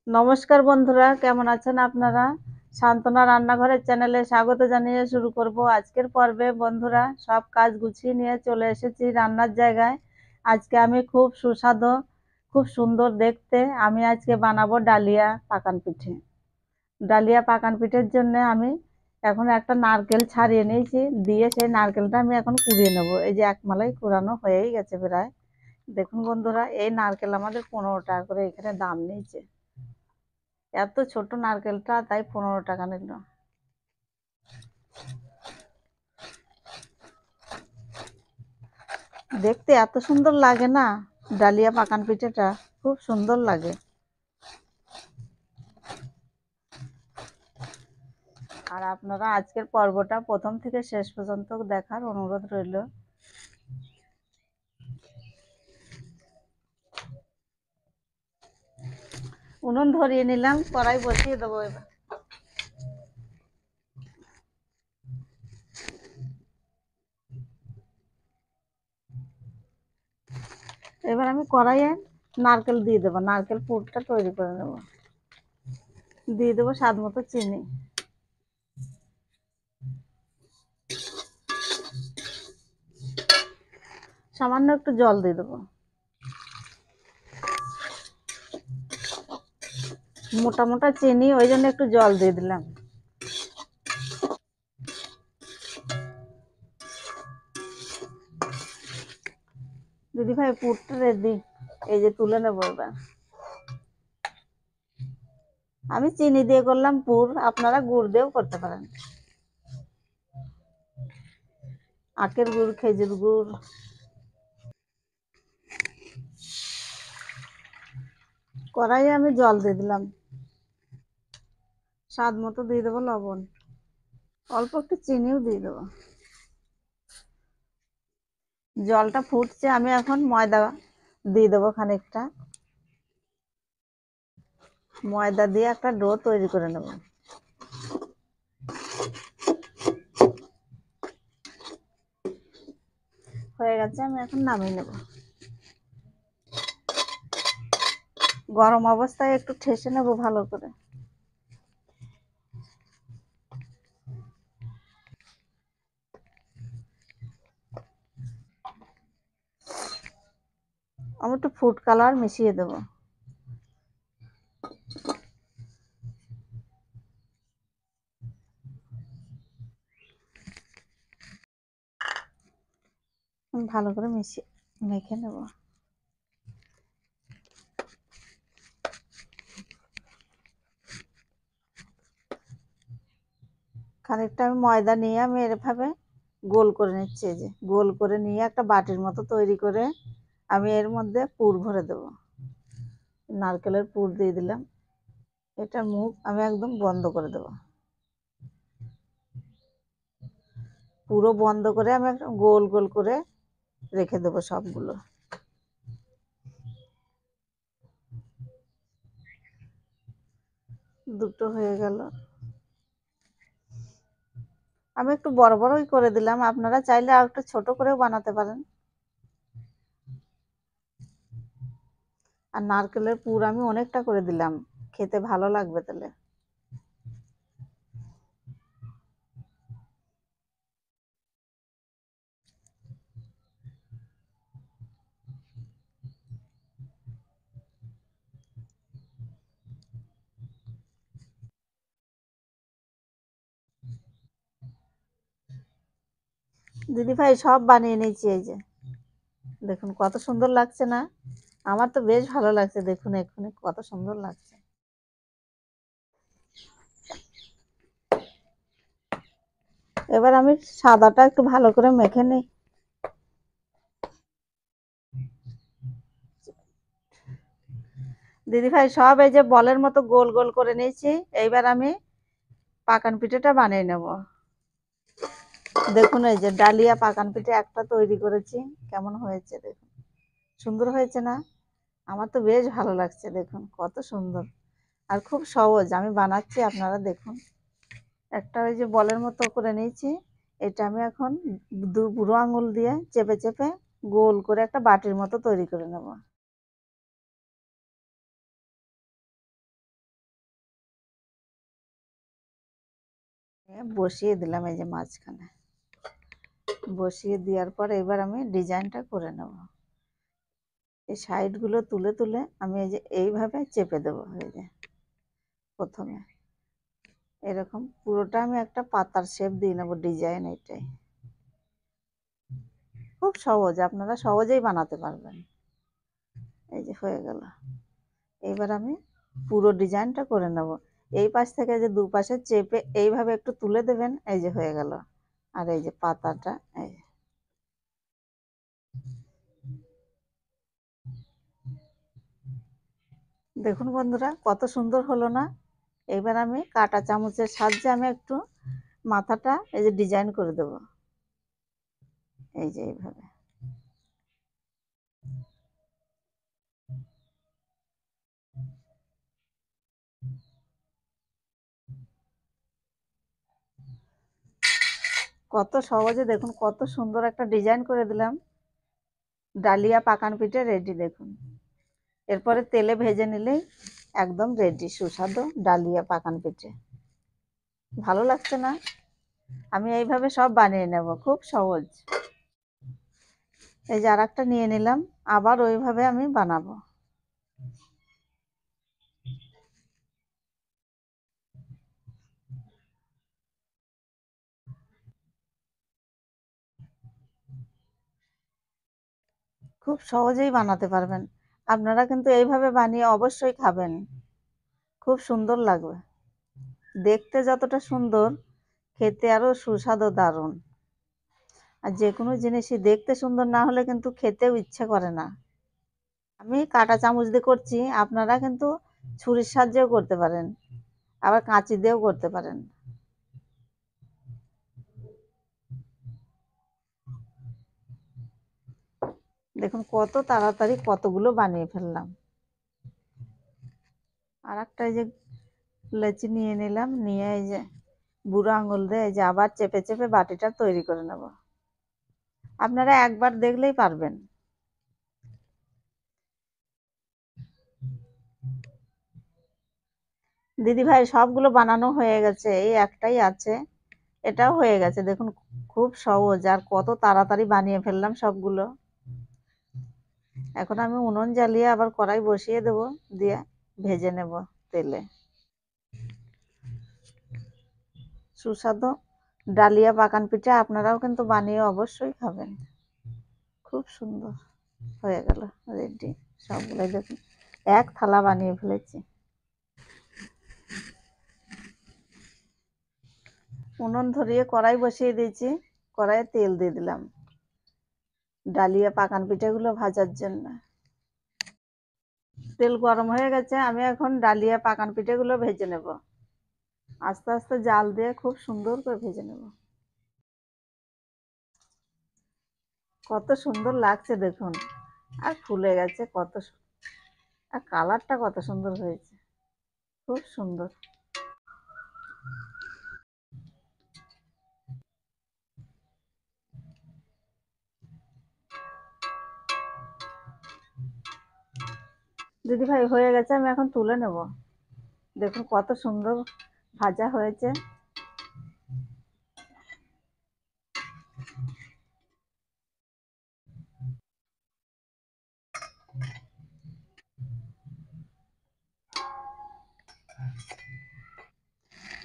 নমস্কার বন্ধুরা, কেমন আছেন আপনারা? সান্তনা রান্নাঘরের চ্যানেলে স্বাগত জানিয়ে শুরু করব আজকের পর্বে। বন্ধুরা, সব কাজ গুছিয়ে নিয়ে চলে এসেছি রান্নার জায়গায়। আজকে আমি খুব সুস্বাদু, খুব সুন্দর দেখতে আমি আজকে বানাবো ডালিয়া পাকান পিঠে। ডালিয়া পাকান পিঠের জন্য আমি এখন একটা নারকেল ছাড়িয়ে নিয়েছি, দিয়ে সেই নারকেলটা আমি এখন কুড়িয়ে নেব। এই যে এক মালাই কুড়ানো হয়েই গেছে প্রায়। দেখুন বন্ধুরা, এই নারকেল আমাদের 15 টাকা করে এখানে দাম নিয়েছে। এত ছোট নারকেলটা তাই 15 টাকা নিল। দেখতে এত সুন্দর লাগে না, ডালিয়া পাকান পিঠেটা খুব সুন্দর লাগে। আর আপনারা আজকের পর্বটা প্রথম থেকে শেষ পর্যন্ত দেখার অনুরোধ রইল। উনুন ধরিয়ে নিলাম, কড়াই বসিয়ে দেবো। এবার আমি কড়াইয়ে নারকেল দিয়ে দেবো, নারকেল পুরটা তৈরি করে নেব। দিয়ে দেবো স্বাদ মতো চিনি, সামান্য একটু জল দিয়ে দেবো। মোটা মোটা চিনি, ওই জন্য একটু জল দিয়ে দিলাম। দিদি ভাই, পুরটা রেডি, এই যে তুলে নেবো এবার। আমি চিনি দিয়ে করলাম পুর, আপনারা গুড় দিয়েও করতে পারেন। আখের গুড়, খেজুর গুড়। কড়াইয়ে আমি জল দিয়ে দিলাম, স্বাদ মতো দিয়ে দেবো লবণ, অল্প একটু চিনিও দিয়ে দেবো। জলটা ফুটছে, আমি এখন ময়দা দিয়ে দেবো খানিকটা। ময়দা দিয়ে একটা ডো তৈরি করে নেব। হয়ে গেছে, আমি এখন নামিয়ে নেব। গরম অবস্থায় একটু ঠেসে নেব ভালো করে। আমি একটু ফুড কালার মিশিয়ে দেবো। ভালো করে মিশিয়ে মেখে নেব। খানিকটা আমি ময়দা নিয়ে আমি এভাবে গোল করে নিচ্ছি। এই যে গোল করে নিয়ে একটা বাটির মতো তৈরি করে আমি এর মধ্যে পুর ভরে দেব। নারকেলের পুর দিয়ে দিলাম। এটা মুখ আমি একদম বন্ধ করে দেব, পুরো বন্ধ করে আমি একটা গোল গোল করে রেখে দেবো সবগুলো। দুটো হয়ে গেল। আমি একটু বড় বড়ই করে দিলাম, আপনারা চাইলে আর একটু ছোট করেও বানাতে পারেন। আর নারকেলের পুর আমি অনেকটা করে দিলাম, খেতে ভালো লাগবে তাহলে। দিদি ভাই, সব বানিয়ে নিয়েছি। এই যে দেখুন কত সুন্দর লাগছে না? আমার তো বেশ ভালো লাগছে, দেখুন এক্ষুনি কত সুন্দর লাগছে। এবার আমি সাদাটা একটু ভালো করে মেখে নিই। দিদি ভাই, সব এই যে বলের মতো গোল গোল করে নিয়েছি। এইবার আমি পাকান পিঠেটা বানিয়ে নেব। দেখুন এই যে ডালিয়া পাকান পিঠে একটা তৈরি করেছি, কেমন হয়েছে দেখুন, সুন্দর হয়েছে না? আমার তো বেশ ভালো লাগছে, দেখুন কত সুন্দর। আর খুব সহজ, আমি বানাচ্ছি, আপনারা দেখুন। একটা ওই যে বলের মতো করে নিয়েছি, এটা আমি এখন বুড়ো আঙুল দিয়ে চেপে চেপে গোল করে একটা বাটির মতো তৈরি করে নেব। বসিয়ে দিলাম এই যে মাঝখানে, বসিয়ে দেওয়ার পর এবার আমি ডিজাইনটা করে নেব। এই সাইডগুলো তুলে তুলে আমি এই যে এইভাবে চেপে দেবো। এই যে প্রথমে এরকম পুরোটা আমি একটা পাতার শেপ দিয়ে নেবো, ডিজাইন এটাই। খুব সহজ, আপনারা সহজেই বানাতে পারবেন। এই যে হয়ে গেল। এইবার আমি পুরো ডিজাইনটা করে নেব। এই পাশ থেকে যে দুপাশে চেপে এইভাবে একটু তুলে দেবেন, এই যে হয়ে গেল। আর এই যে পাতাটা, এই দেখুন বন্ধুরা কত সুন্দর হলো না। এবার আমি কাঁটা চামচের সাহায্যে আমি একটু মাথাটা এই যে ডিজাইন করে দেব, এই যে এইভাবে। কত সহজে, দেখুন কত সুন্দর একটা ডিজাইন করে দিলাম। ডালিয়া পাকান পিঠে রেডি দেখুন। এরপরে তেলে ভেজে নিলেই একদম রেডি সুস্বাদু ডালিয়া পাকান পিঠে। ভালো লাগছে না? আমি এইভাবে সব বানিয়ে নেব, খুব সহজ। এই যে আর একটা নিয়ে নিলাম, আবার ওইভাবে আমি বানাবো। খুব সহজেই বানাতে পারবেন। আপনারা কিন্তু এইভাবে বানিয়ে অবশ্যই খাবেন, খুব সুন্দর লাগবে। দেখতে যতটা সুন্দর, খেতে আরো সুস্বাদু দারুণ। আর যে কোনো জিনিসই দেখতে সুন্দর না হলে কিন্তু খেতেও ইচ্ছে করে না। আমি কাঁটা চামচ দিয়ে করছি, আপনারা কিন্তু ছুরির সাহায্যেও করতে পারেন, আবার কাঁচি দিয়েও করতে পারেন। দেখুন কত তাড়াতাড়ি কতগুলো বানিয়ে ফেললাম। আর একটা এই যে লেচি নিয়ে নিলাম, নিয়ে এই যে বুড়ো আঙুল দিয়ে এই যে আবার চেপে চেপে বাটিটা তৈরি করে নেব। আপনারা একবার দেখলেই পারবেন। দিদি ভাই সবগুলো বানানো হয়ে গেছে, এই একটাই আছে, এটাও হয়ে গেছে। দেখুন খুব সহজ, আর কত তাড়াতাড়ি বানিয়ে ফেললাম সবগুলো। এখন আমি উনুন জ্বালিয়ে আবার কড়াই বসিয়ে দেব, দিয়ে ভেজে নেব তেলে। সুস্বাদু ডালিয়া পাকান পিঠা আপনারাও কিন্তু বানিয়ে অবশ্যই খাবেন। খুব সুন্দর হয়ে গেল রেডি সবগুলোই। দেখুন এক থালা বানিয়ে ফেলেছি। উনুন ধরিয়ে কড়াই বসিয়ে দিয়েছি, কড়াইয়ে তেল দিয়ে দিলাম ডালিয়া পাকান পিঠাগুলো ভাজার জন্য। তেল গরম হয়ে গেছে, আমি এখন ডালিয়া পাকান পিঠাগুলো ভেজে নেব। আস্তে আস্তে জাল দিয়ে খুব সুন্দর করে ভেজে নেব। কত সুন্দর লাগছে দেখুন, আর ফুলে গেছে আর কালারটা কত সুন্দর হয়েছে, খুব সুন্দর। দিদি ভাই হয়ে গেছে, আমি এখন তুলে নেব। দেখুন কত সুন্দর ভাজা হয়েছে।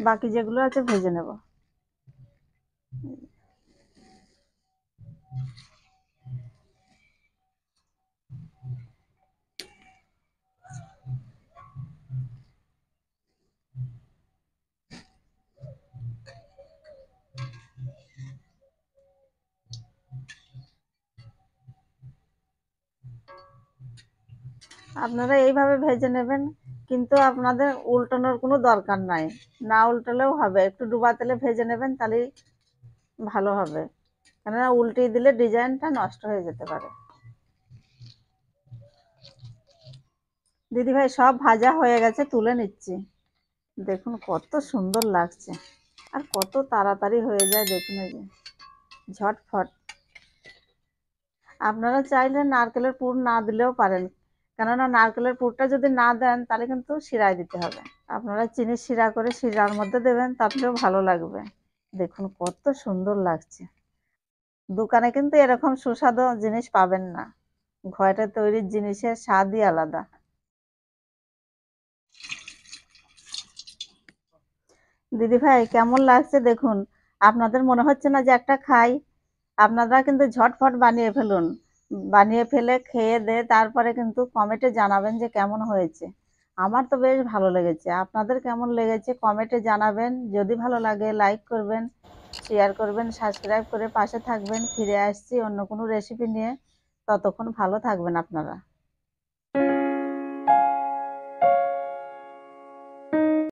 বাকি যেগুলো আছে ভেজে নেব। আপনারা এইভাবে ভেজে নেবেন, কিন্তু আপনাদের উল্টানোর কোনো দরকার নাই। না উল্টালেও হবে, একটু ডুবা তেলে ভেজে নেবেন, তাহলেই ভালো হবে। কেননা উল্টিয়ে দিলে ডিজাইনটা নষ্ট হয়ে যেতে পারে। দিদি ভাই সব ভাজা হয়ে গেছে, তুলে নিচ্ছি। দেখুন কত সুন্দর লাগছে, আর কত তাড়াতাড়ি হয়ে যায় দেখুন, এই যে ঝটফট। আপনারা চাইলে নারকেলের পুর না দিলেও পারেন, কেননা নারকেলের পুরটা যদি না দেন তাহলে কিন্তু শিরায় দিতে হবে। আপনারা চিনি শিরা করে শিরার মধ্যে দেবেন, তাহলেও ভালো লাগবে। দেখুন কত সুন্দর লাগছে। দোকানে কিন্তু এরকম সুস্বাদু জিনিস পাবেন না। ঘরে তৈরির জিনিসের স্বাদই আলাদা। দিদি ভাই কেমন লাগছে দেখুন। আপনাদের মনে হচ্ছে না যে একটা খাই? আপনারা কিন্তু ঝটফট বানিয়ে ফেলুন। বানিয়ে ফেলে খেয়ে দিয়ে তারপরে কিন্তু কমেন্টে জানাবেন যে কেমন হয়েছে। আমার তো বেশ ভালো লেগেছে। আপনাদের কেমন লেগেছে কমেন্টে জানাবেন। যদি ভালো লাগে লাইক করবেন, শেয়ার করবেন, সাবস্ক্রাইব করে পাশে থাকবেন। ফিরে আসছি অন্য কোনো রেসিপি নিয়ে। ততক্ষণ ভালো থাকবেন আপনারা।